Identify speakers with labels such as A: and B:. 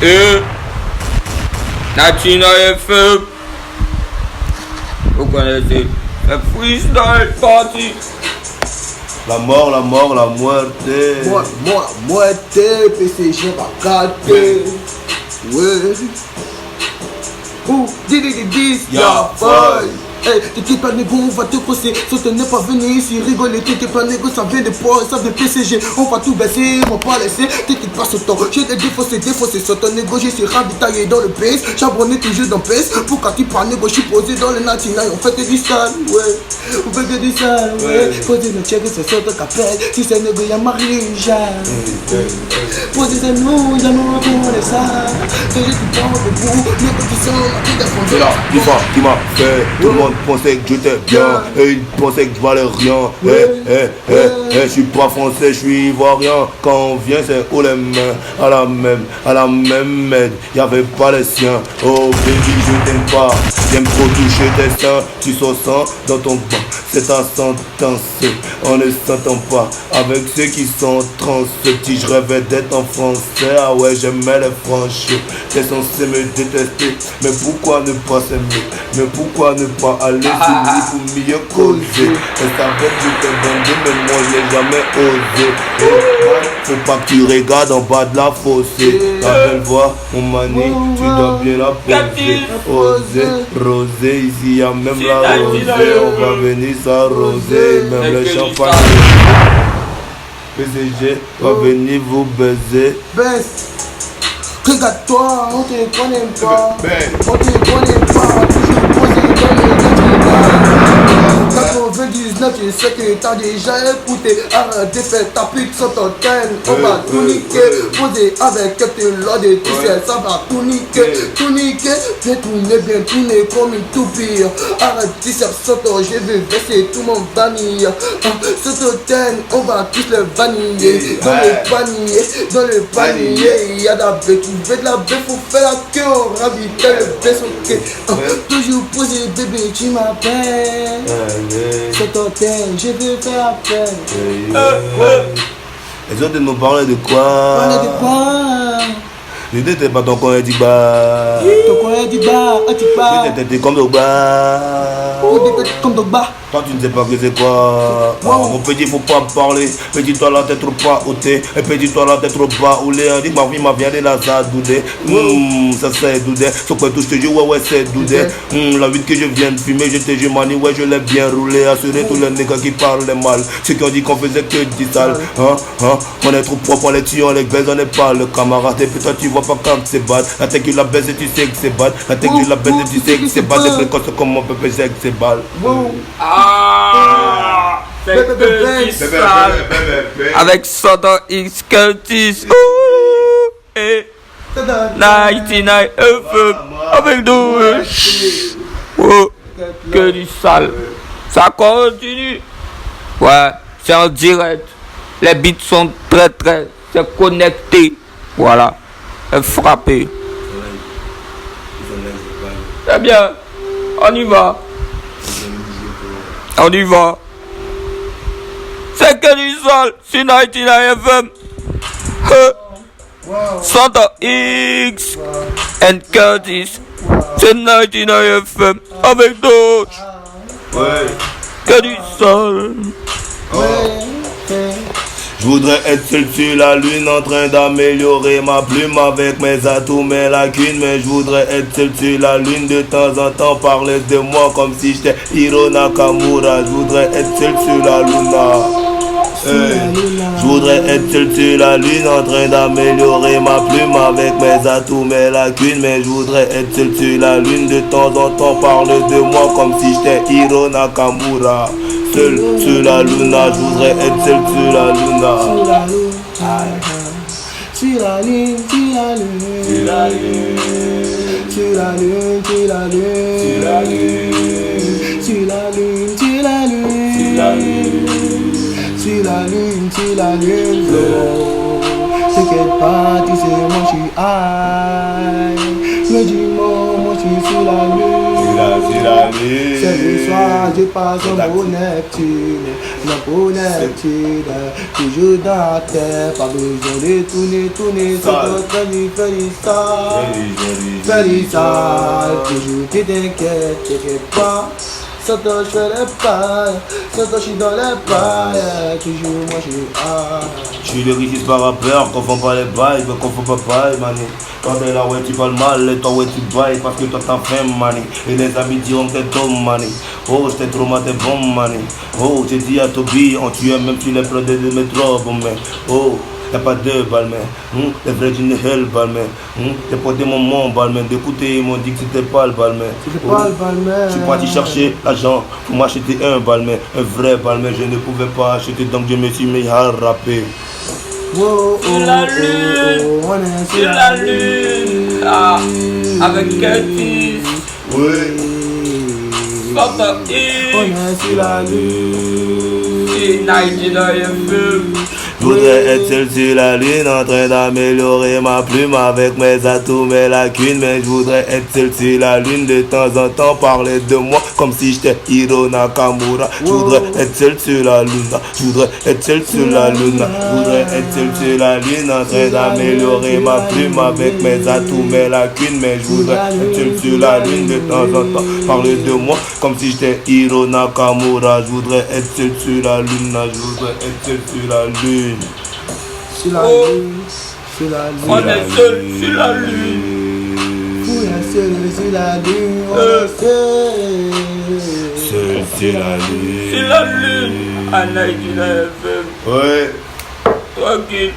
A: Et Natina FM. Vous connaissez le freestyle party.
B: La mort, la muerte.
C: Muerte, PCG va capter. Ouais. Ouh, dis, y'a faille. Hey, t'étais pas négo, on va te crosser. Saute n'est pas venu ici rigoler. T'étais pas négo, ça vient de poids, ça vient de PCG. On va tout baisser, on va pas laisser. T'étais pas ce temps, j'ai des défaussé. Sur ton négo, je suis ravitaillé dans le PS. Charbonné toujours dans PS. Pour quand tu parles négo, je suis posé dans le natina. On fait du sale, ouais. On fait du sale, ouais. Posez le check, c'est sur ton capel. Si c'est négo, y'a Marie-Jeanne. Posez nous, y'a nous, on est ça. Que je te prends au bout, négo, tu sens ma vie d'apprendre.
B: C'est là, dis-moi, qui m'a fait. Tout le monde pensait que j'étais bien, et ils pensaient que je valais rien. Je suis pas français, je suis ivoirien. Quand on vient, c'est où les mains, à la même aide. Y'avait pas les siens. Oh baby, je t'aime pas. J'aime trop toucher tes seins. Tu sens dans ton bas. C'est ta sentence. On ne s'entend pas avec ceux qui sont trans. Petit, je rêvais d'être en français. Ah ouais, j'aimais les franchis. T'es censé me détester. Mais pourquoi ne pas s'aimer? Mais pourquoi ne pas aller sur lui pour mieux causer? Et ça fait que je t'ai vendu, mais moi j'ai jamais osé. Faut pas que tu regardes en bas de la fossée. Ta belle voix, mon mani, tu dois bien la poser. Oser, rosé, ici y'a même la rosée. On va venir s'arroser, même les champagnes. PCG va venir vous baiser.
C: Baisse. Regarde-toi, on te connaît pas. On te connaît pas. Toujours posé dans le national. 99, je sais que t'as déjà écouté. Arrête de faire ta pute sur ton thème. On va tout niquer. Posé avec quelques lots de tu sais, ça va tout niquer. Tout niquer. Bien tourner comme une toupie. Arrête de faire sur ton, je vais verser tout mon vanille. Sur ton thème, on va tous le vaniller. Dans le panier, y'a la bête qui veut de la bête, faut faire la queue. On ravitaille le vaisseau. Toujours posé, bébé, tu m'appelles. Sur ton thème, je veux faire appel.
B: Les autres nous parlaient de quoi?
C: Parler de quoi?
B: L'idée t'es pas ton coin dit bas.
C: Ton coin dit bas, tu bas.
B: T'es comme le bas.
C: Comme le bas.
B: Toi tu ne sais pas que c'est quoi. Mon petit faut pas parler. Petit toi la tête trop pas ôté. Et petit toi la tête trop pas oulé. On dit que ma vie m'a bien de la ça doudé. Ça c'est doudé. Sauf que tout je te jure ouais c'est doudé. La vie que je viens de fumer, je te jure mani ouais je l'ai bien roulé. Assuré tous les nègres qui parlent mal. Ceux qui ont dit qu'on faisait que du sale. On est trop propre, on les tue, on les baise, on n'est pas le camarade. Et puis toi tu vois pas quand c'est bad. La tête qui la baise et tu sais que c'est bad. La tête qui la baise et tu sais que c'est bad. Des précoces comme on peut peser que c'est bad.
A: Avec Soda X Curtis. Et 99 FM. Avec nous. Oh, que du sale. Ça continue. Ouais, c'est en direct. Les beats sont très c'est connecté. Voilà. Frappé. Très bien. On y va. On y va. C'est que du sol sur 99 FM. Santa X and Curtis. C'est 99 FM avec d'autres. Que du sol.
B: Je voudrais être seul sur la lune en train d'améliorer ma plume avec mes atouts, mes lacunes. Mais je voudrais être seul sur la lune de temps en temps, parler de moi comme si j'étais Hiro Nakamura. Je voudrais être seul sur la luna. Je voudrais être seul sur la lune en train d'améliorer ma plume avec mes atouts, mes lacunes. Mais je voudrais être seul sur la lune de temps en temps, parler de moi comme si j'étais Hiro Nakamura. Seul sur la luna, je voudrais être seul sur la luna.
C: Sur la lune, sur la lune, sur la lune, sur la lune, sur la lune, sur la lune, sur la lune, sur la lune, sur la lune, sur la lune. T'inquiète pas, tu sais moi je suis high. Le dimanche, moi je suis sur la lune.
B: la lune.
C: C'est le soir, je passe pour Neptune, non pour Neptune. Toujours dans la terre, pas besoin de tourner, c'est toi qui fais ça. Fais ça, toujours tu t'inquiètes pas. Sans toi je fais les pailles, sans toi je suis dans les pailles, toujours moi je suis
B: Je suis le richiste par rappeur, confond pas les bails, me confond pas paille, mani. Quand t'es là, ouais, tu parles mal, et toi, ouais, tu bailles, parce que toi, t'as faim, mani. Et les amis diront que t'es tom, mani. Oh, j'étais trop mal, t'es bon, mani. Oh, j'ai dit à Toby, on tue même si les plans de métro, bon, mais. Oh, y'a pas de balles, mais. Les vrais d'une hell, balles, mais. T'es pas des moments, balles, mais. D'écouter, ils m'ont dit que c'était pas le balles, mais.
C: C'était pas le balles, mais.
B: Je suis parti chercher l'argent pour m'acheter un balles, mais. Un vrai balles, mais je ne pouvais pas acheter, donc je me suis mis à rapper.
C: Oh,
A: Sur la lune,
C: on est
A: sur la lune, ah, avec Curtis,
B: Oui.
A: Papa
C: on est sur la lune.
A: et Nigeria FM.
B: Je voudrais être seul sur la lune en train d'améliorer ma plume avec mes atouts, mes lacunes. Mais je voudrais être seul sur la lune de temps en temps parler de moi comme si j'étais Hiro Nakamura. Je voudrais être seul sur la lune. Je voudrais être seul sur la lune. Je voudrais être seul sur la lune en train d'améliorer ma plume avec mes atouts, mes lacunes. Mais je voudrais être seul sur la lune de temps en temps parler de moi comme si j'étais Hiro Nakamura. Je voudrais être seul sur la lune. Je voudrais être seul sur la lune.
C: Sur la
A: Oh.
C: lune, sur la lune.
A: On est seul sur la lune.
C: On est seul sur la lune, on est seul.
B: Seul sur la lune.
A: Sur la lune, à Nigeria FM.
B: Ouais.
A: Tranquille,